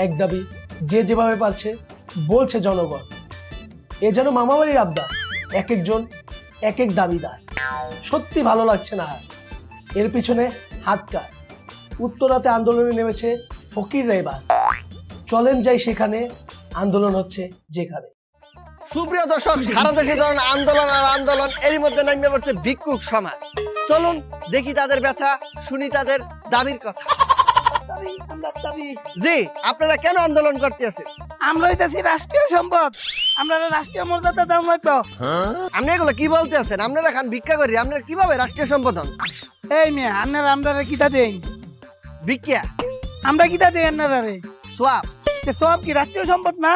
এক দাবি, যে যেভাবে পারছে বলছে জনগণ। এ যেন মামাবাড়ির আবদার, এক একজন এক এক দাবিদার। সত্যি ভালো লাগছে না। এর পিছনে হাত কার? উত্তরাতে আন্দোলনে নেমেছে ফকিররা। এবার চলেন যাই সেখানে, আন্দোলন হচ্ছে যেখানে। সুপ্রিয় দর্শক, সারা দেশে যখন আন্দোলন আর আন্দোলন, এরই মধ্যে নামিয়ে পড়ছে ভিক্ষুক সমাজ। চলুন দেখি তাদের ব্যথা, শুনি তাদের দাবির কথা। জি, আপনারা কেন আন্দোলন করতে আছেন? আমরা হইতাছি রাষ্ট্রীয় সম্পদ, আমরা রাষ্ট্রীয় মর্যাদা দাম লাগবে। আপনি এগুলো কি বলতে আছেন? আপনারা খান ভিক্ষা করি, আপনারা কিভাবে রাষ্ট্রীয় সম্পদ হন? এই মেয়ে, আপনারা আমরা কিটা দেন? ভিক্ষা? আমরা কিটা দেই আপনারা? সোয়াব? সব কি রাষ্ট্রীয় সম্পদ না?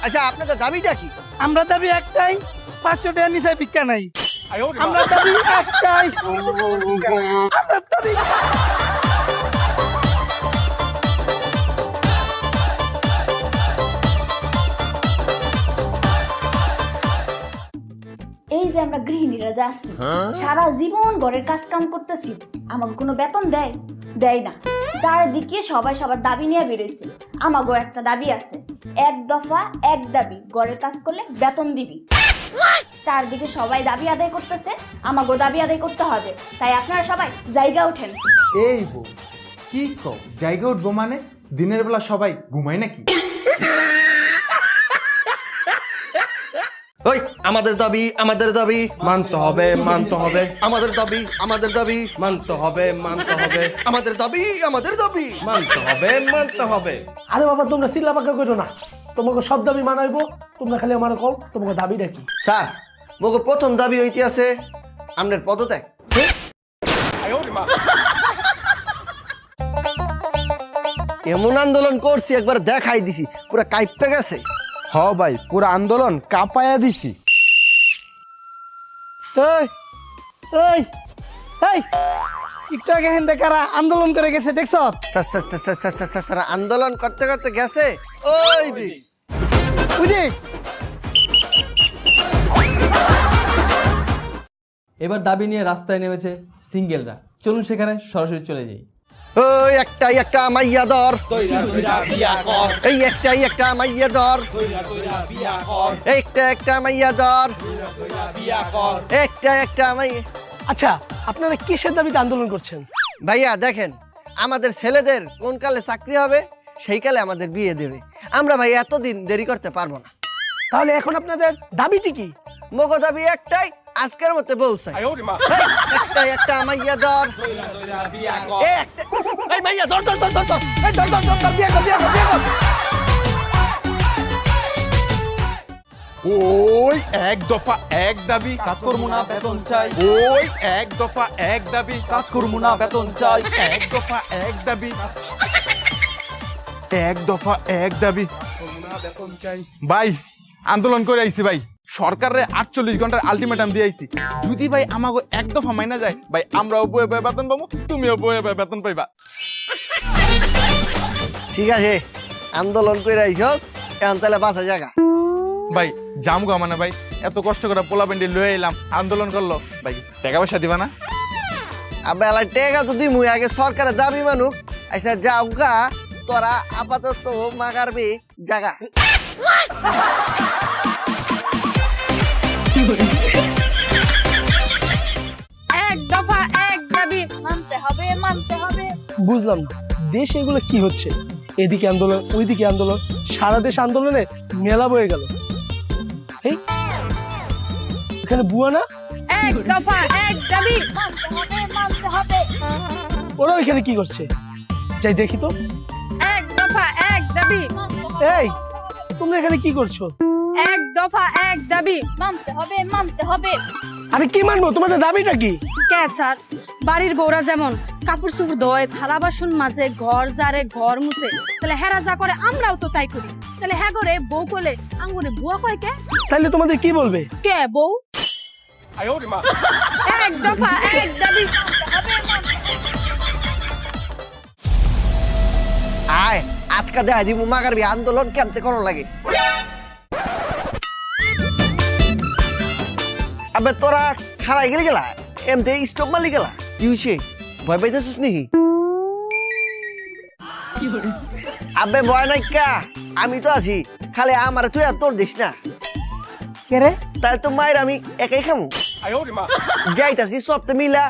আচ্ছা, আপনাদের দাবিটা কি? আমরা দাবি একটাই, 500 টাকা নিচে ভিক্ষা নাই। আমরা দাবি একটাই, আমরা দাবি। এই যে আমরা গৃহিণীরা যাচ্ছি, সারা জীবন ঘরের কাজ কাম করতেছি, আমাকে কোনো বেতন দেয়? দেয় না। চারিদিকে সবাই সবার দাবি নিয়ে বেরোইছে। আমাকেও একটা দাবি আছে, এক দফা এক দাবি, ঘরের কাজ করলে বেতন দিবি। চারদিকে সবাই দাবি আদায় করতেছে, আমাকেও দাবি আদায় করতে হবে। তাই আপনারা সবাই জায়গা ওঠেন। এই বউ, কি কও জায়গা উঠবো মানে? দিনের বেলা সবাই ঘুমায় নাকি? ওই আমাদের দাবি, আমাদের দাবি মানতে হবে, মানতে হবে, আমাদের দাবি, আমাদের দাবি মানতে হবে, মানতে হবে, আমাদের দাবি, আমাদের দাবি মানতে হবে, মানতে হবে। আরে বাবা, তোমরা চিল্লা পাকা করো না, তোমাকে সব দাবি মানাইবো। তোমরা খালি আমার কও তোমাকে দাবিটা কি? স্যার, মোকে প্রথম দাবি হইতে আছে আমাদের পদত্যাগ। এমন আন্দোলন করছি, একবার দেখাই দিছি, পুরা কাইপে গেছে। হ ভাই, পুরো আন্দোলন কাঁপায়া দিছি। এই এই এই, একটু আগে হেন্দে কারা আন্দোলন করে গেছে দেখছ? স্যার, আন্দোলন করতে করতে গেছে ওই দিক। বুঝি? এবার দাবি নিয়ে রাস্তায় নেমেছে সিঙ্গেলরা। চলুন সেখানে সরাসরি চলে যাই। ওই একটাই একটা মাইয়া দর, এই একটাই একটা মাইয়া দর, একটা একটা মাইয়া দর, একটা একটা মাইয়া। আচ্ছা, আপনারা কিসের দাবিতে আন্দোলন করছেন? ভাইয়া দেখেন, আমাদের ছেলেদের কোন কালে চাকরি হবে সেই কালে আমাদের বিয়ে দেবে। আমরা ভাই এতদিন দেরি করতে পারবো না। তাহলে এখন আপনাদের দাবিটি কি? মোগো দাবি একটাই, আজকের মতো বউ চাই। একটাই একটা মাইয়া দর, এই মাইয়া দর দর দর দর দর, এই দর দর দর দর, বিয়ে কর, বিয়ে কর, বিয়ে কর। ওই এক দফা এক দাবি, কাজ করবো না, বেতন চাই। ওই এক দফা এক দাবি, কাজ করবো না, বেতন চাই। এক দফা এক দাবি, এক দফা এক দাবি। ভাই আন্দোলন করে আইছি ভাই, সরকারের 48 ঘন্টার আলটিমেটাম দিয়ে আইছি। যদি ভাই আমাকে এক দফা মাইনা যায়, ভাই আমরাও বয়ে বয়ে বেতন পাবো, তুমিও বয়ে বয়ে বেতন পাইবা। ঠিক আছে, আন্দোলন করে আইছস, এখন তাহলে বাসা জায়গা। ভাই জামগা মানে ভাই, এত কষ্ট করে পোলা পেন্ডি লয়ে এলাম, আন্দোলন করলো ভাই, কিছু টাকা পয়সা দিবা না? আবে আলা টেকা তো দিমু, আগে সরকারের দাবি মানুক। আচ্ছা যাও গা, তোরা আপাতত মাগারবি জায়গা। এক দফা এক দাবি, মানতে হবে, মানতে হবে। বুঝলাম না, দেশে এগুলো কি হচ্ছে? এদিকে আন্দোলন, ওইদিকে আন্দোলন, সারা দেশ আন্দোলনে মেলা বয়ে গেল। এই এখানে বুয়া না? এক দফা এক দাবি, মানতে হবে, মানতে হবে। ওরা ওইখানে কি করছে? যাই দেখি তো। এক দফা এক দাবি, এই তোমরা এখানে কি করছো? এক দফা এক দাবি, মানতে হবে, মানতে হবে। আরে কি মানবো? তোমাদের দাবিটা কি? কে স্যার, বাড়ির বউরা যেমন কাপড় চোপড় ধোয়, থালা বাসন মাজে, ঘর জারে, ঘর মুছে, তাহলে হেরা যা করে আমরাও তো তাই করি। তাহলে হ্যাঁ করে বউ কলে আঙ্গুরে বুয়া কয় কে? তাহলে তোমাদের কি বলবে? কে বউ? এক দফা এক দাবি, আয় আজকা দেখা দিমু মাগারবি আন্দোলন কেমতে করো লাগে। আবে তোরা খাড়াই গেলি গেলা, এমতে স্টপ মারলি গেলা, কি হইছে? ভয় পাইতেছিস নাকি? আবে ভয় নাই কা, আমি তো আছি, খালি আমার তুই আর তোর দিস না। কে রে? তাহলে তো মায়ের আমি একাই খামু। যাইতাছি সপ্তে মিলা,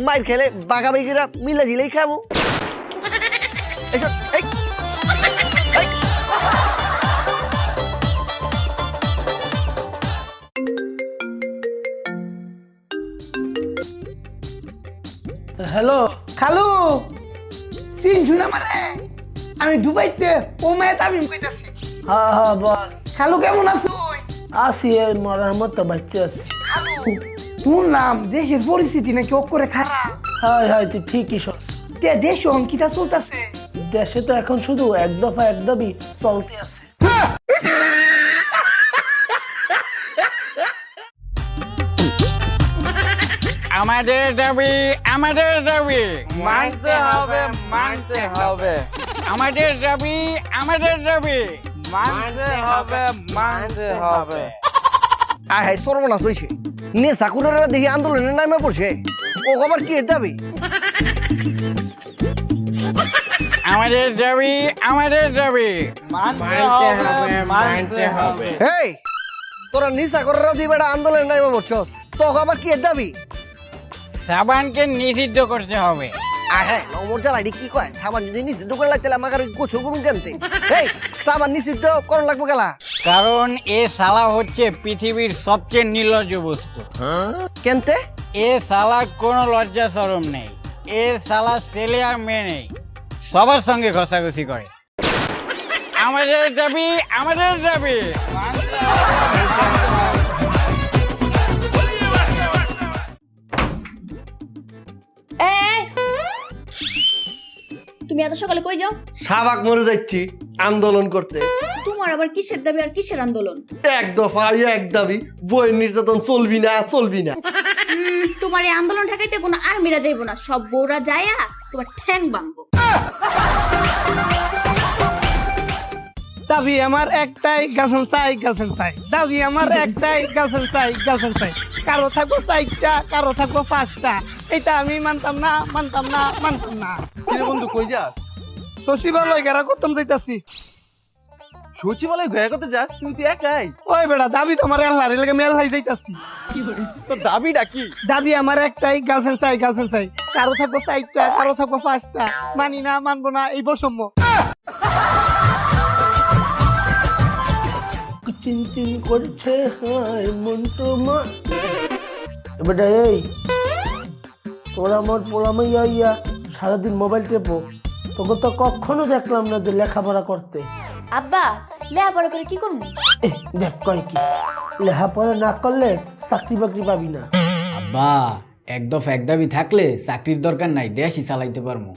মায়ের খেলে বাগাবাগিরা মিলা জিলেই খামু। এসব এই হ্যালো। খালু চিনছু না মানে আমি দুবাইতে ও মেয়ে তামিম কইতাছি। হ্যাঁ হ্যাঁ বল। খালু কেমন আছো? আসি এই মরার মতো বাচ্চা আছি। খালু শুনলাম দেশের পরিস্থিতি নাকি অক্ষরে খারাপ। হাই হাই তুই ঠিকই শোন। তে দেশ অঙ্কিতা চলতেছে। দেশে তো এখন শুধু এক দফা এক দাবি চলতে আছে। আমাদের দাবি মানতে হবে আমাদের দাবি মানতে হবে। আয় হায় সর্বনাশ হয়েছে, নেশা কুরেরা দেখি আন্দোলনের নামে পড়ছে, ও আবার কি দাবি? আমাদের দাবি মানতে হবে। হেই, তোরা নেশা কুরেরা দিয়ে বেটা আন্দোলনের নামে পড়ছ, তো আবার কি দাবি? সাবানকে নিষিদ্ধ করতে হবে। আয় হ্যাঁ, অমর জ্বালাই কি কয়, সাবান যদি নিষিদ্ধ করে লাগতে আমাকে গোছল করুন কেনতে? এই সাবান নিষিদ্ধ করুন লাগবো গেলা, কারণ এ শালা হচ্ছে পৃথিবীর সবচেয়ে নির্লজ্জ বস্তু। কেনতে? এ শালার কোনো লজ্জা শরম নেই। এ শালা ছেলে আর মেয়ে নেই, সবার সঙ্গে ঘষাঘষি করে। আমাদের দাবি এই, তুমি এত সকালে কই যাও? শাহবাগ মরে যাচ্ছি আন্দোলন করতে। তোমার আবার কিসের দাবি আর কিসের আন্দোলন? এক দফা এক দাবি, বইয়ের নির্যাতন চলবি না। তোমার এই আন্দোলন ঠেকাইতে কোনো আর্মিরা যাইবো না, সব বউরা যায়া তোমার ঠ্যাং ভাঙবো। দাবি আমার একটাই, গার্লফ্রেন্ড চাই। দাবি আমার একটাই, গার্লফ্রেন্ড চাই। কারো থাকবো 4টা, কারো থাকবো 5টা। এটা আমি মানতাম না। কিরে বন্ধু কই যাস? সচিবালয় ঘেরা করতাম যাইতাছি। সচিবালয় ঘোরা করতে যাস? তুই তো একাই। ওই বেটা দাবি তোমার এলার এলাকা মেল হাই যাইতাছি। তো দাবিটা কি? দাবি আমার একটাই, গার্লফ্রেন্ড চাই। কারো থাকবো 4টা, কারো থাকবো 5টা। মানি না, মানবো না, এই বৈষম্য। চিন করছে হায় মন তোমার। বেটা এই, তোরা আমার পোলামাইয়া ইয়া সারাদিন মোবাইল টেপো, তোকে তো কখনো দেখলাম না যে লেখাপড়া করতে। আব্বা লেখাপড়া করে কি করবো? দেখ কয় কি, লেখাপড়া না করলে চাকরি বাকরি পাবি না। আব্বা এক দফা এক দাবি থাকলে চাকরির দরকার নাই, দেশই চালাইতে পারবো।